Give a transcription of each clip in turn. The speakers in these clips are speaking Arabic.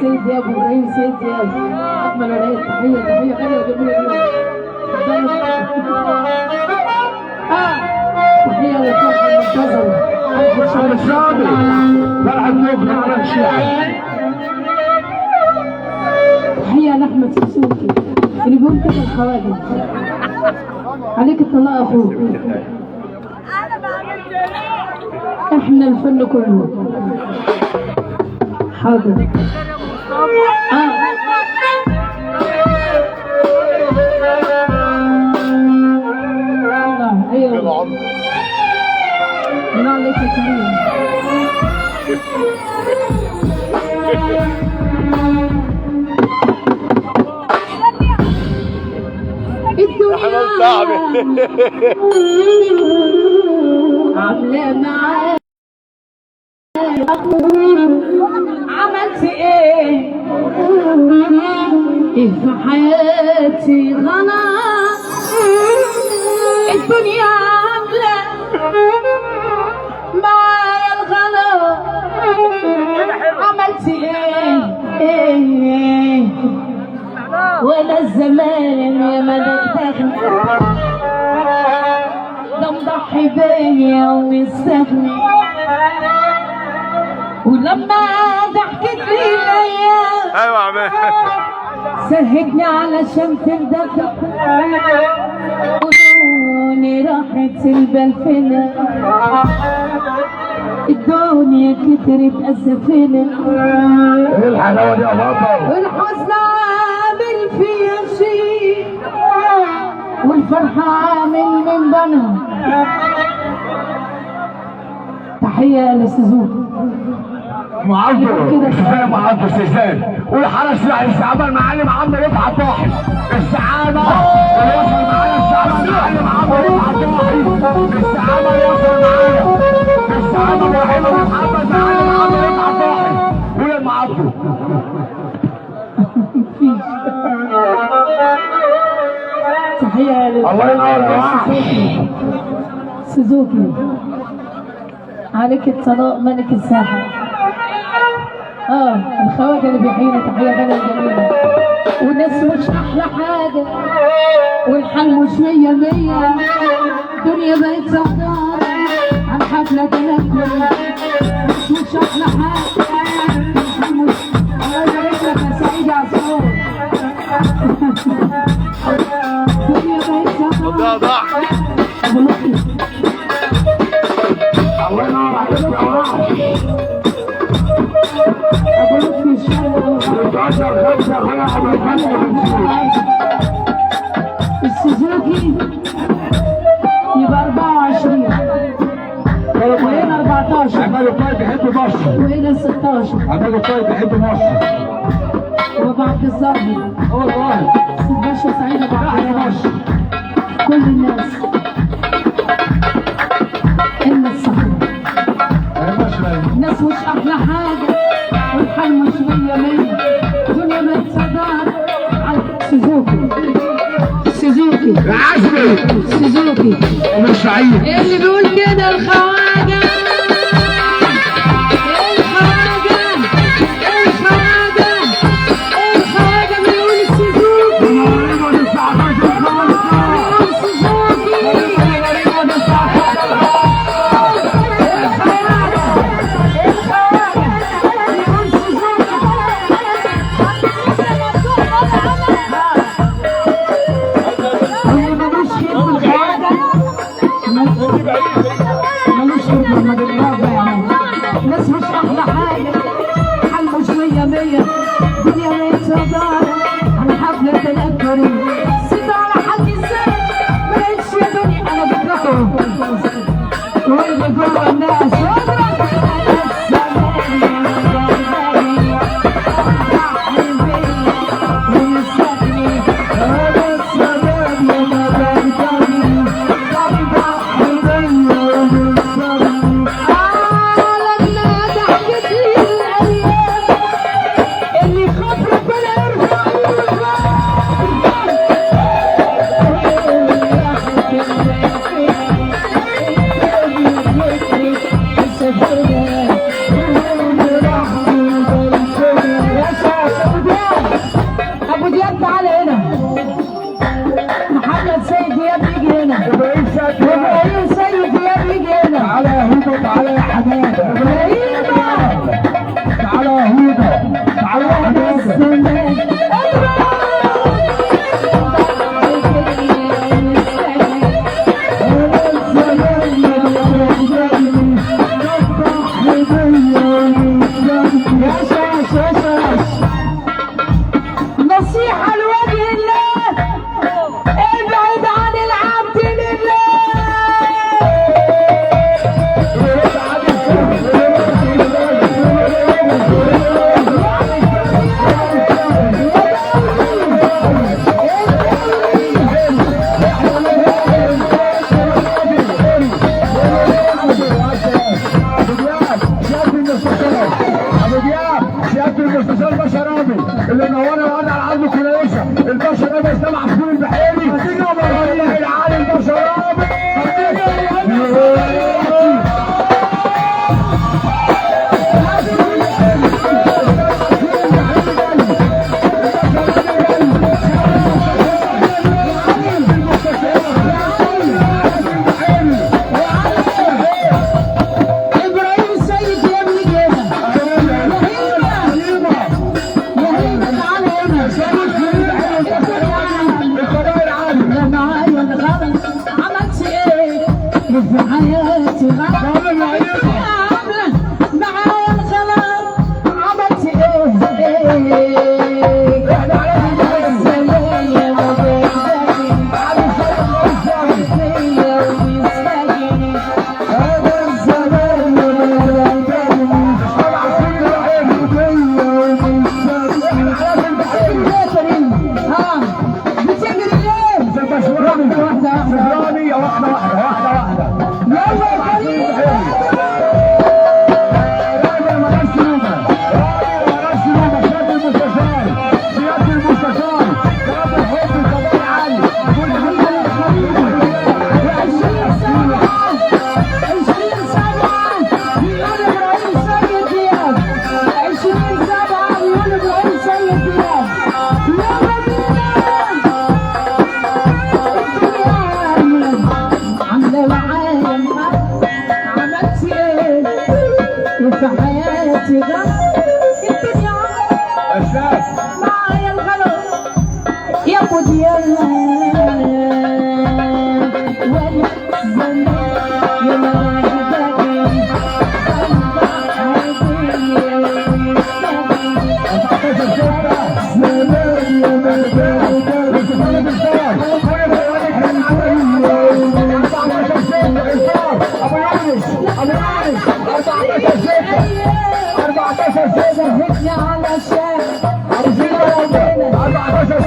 سيد دياب وابراهيم سيد دياب اجمل ولاد. تحيه تحيه غاليه وجميله تحيه للفرحه المنتظره فرحة الشعبي فرحة نوبنا على الشيعة. تحيه لاحمد سوسوكي اللي بيقول كده الخواجه عليك الطلاق اخوك. احنا الفن كله حاضر. ايوه من عليك يا كريم. عامله معايا عملت ايه في حياتي غلط. الدنيا عامله معايا الغلط. عملت ايه وانا الزمان يا مدى ده مضحي بيا ومستغني. ولما ضحكت لي الايام ايوه عمال سهتني علشان تندفع. قولوني راحت البال فينا. الدنيا كترت اسفنا. ايه الحلاوه دي يا بطل؟ والحزن عامل فيها شيء والفرحه عامل من بنا. تحيه لسوزوكي معذر ازاي معذر ازاي والحرس يعني الشعبان معلم عمرو رفعت طاحن السعاده ويوصل معايا الشعبان معلم عمرو رفعت طاحن السعاده ويوصل معايا السعاده ابراهيم محمد معلم عمرو رفعت طاحن قول المعذر. تحيه الله ينور سوزوكي عليك الطلاق ملك الساحه. الخواجه اللي بيحيينا تحيه غاليه جميله. والناس مش احلى حاجه والحال مش مية مية. الدنيا بقت سوداء عن حفله تنكر. مش احلى حاجه والحال مش. الله يبارك لك يا سعيد عصام. الدنيا بقت سوداء. الله ينور عليك يا وحش. السوزوكي يبقى 24 وهنا 14. عمال الطيب يحب مصر وهنا 16. عمال الطيب يحب مصر. وبعد الظهر والله الباشا سعيد ابو عبد مصر. كل الناس ان الصحراء الناس مش احلى حاجه والحال مش مية مية. الدنيا بقت سوداء على سوزوكي. سوزوكي العزمي سوزوكي مش سعيد اللي بيقول كده الخواجه. الخواجه بيقول سوزوكي. الناس مش احلى حاجه حال مش مية مية. الدنيا بقت سوداء على حفله تنكري. ست على حد ازاي ما لقيتش يا دنيا. انا بكرهه واللي جوه الناس اللي خاف ربنا يرفع. ابو دياب سياده المستشار باشا رامي اللي نورنا وقعد على الارض كويسه الباشا رامي اسلام عصفور البحيري والله العالي الباشا رامي حياتي غلط معايا الغلط عملت ايه احنا على في حياتي غلط الدنيا معايا الغلط يا ابو ديال وانا زمان يا زهقني على الشارع عاوزين 14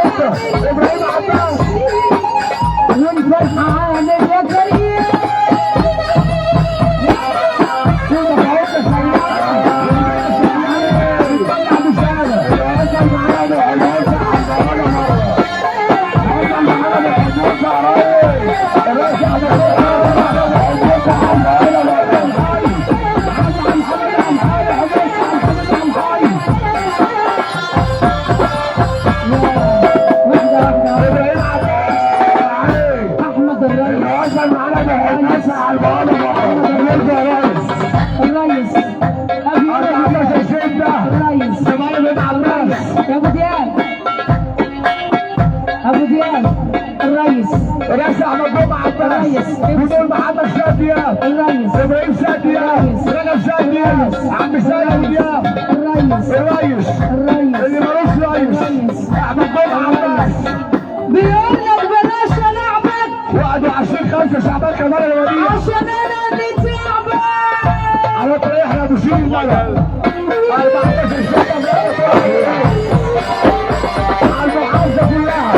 6 ابراهيم عباس والفرحه عامل يا كريم الريس ابو دياب الريس راسع مجموعة عباس بدون محمد سيد دياب الريس ابراهيم سيد دياب رجب سيد دياب عم سيد دياب الريس اللي ملوش ريس احمد جمعة عباس بيقول لك بلاش العبك 21/5 شعبان كمال الوليد عشان انا اللي تعبان على طريقنا ابو شيل البلد 14 6 على المحافظة كلها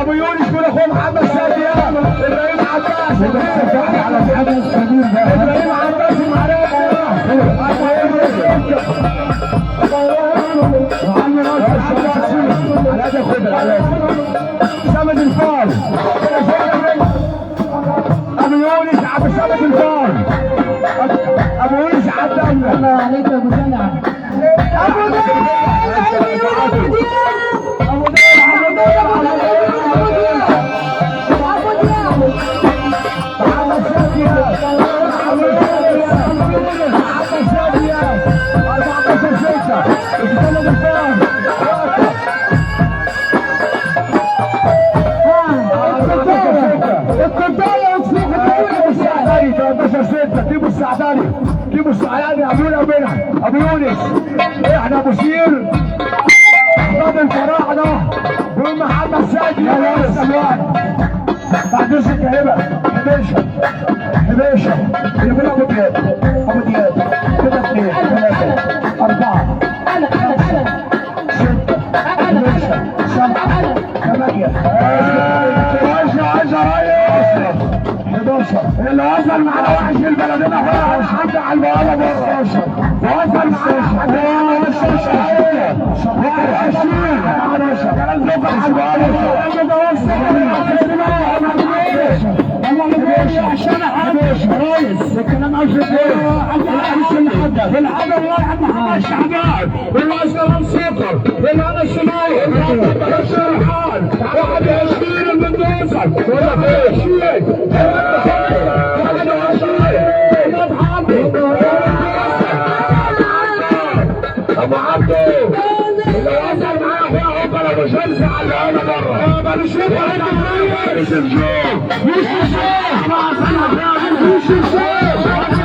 ابو يونس من اخوه محمد سادية ابراهيم عباس ابراهيم عباس سمد الفار ابو يونس عبد سمد الفار الله عليك يا ابو دلع. ابو السعداني جيبوا السعداني ابونا ابو يونس احنا ابو سير احمد الفراعنه ومحمد سعد يا السلوان بعد اذنك يا هبه حبيشه اللي بين ابو دياب كده 2 3 4 6 7 8 11 اللي وصل معنا وحش البلدين اخويا حد على البوابه بره وصل معنا 11 عشان ريس الكلام عايز بالحاجه والله عم محمد شعبان والوصل الموسيقى بالهنا الشمالي الشرحان 21 البندوزر ولا في شيء ابو عبدو اللي وصل معايا اخويا عقبه ابو شمس على هنا بره مالوش مش الجو مش الجو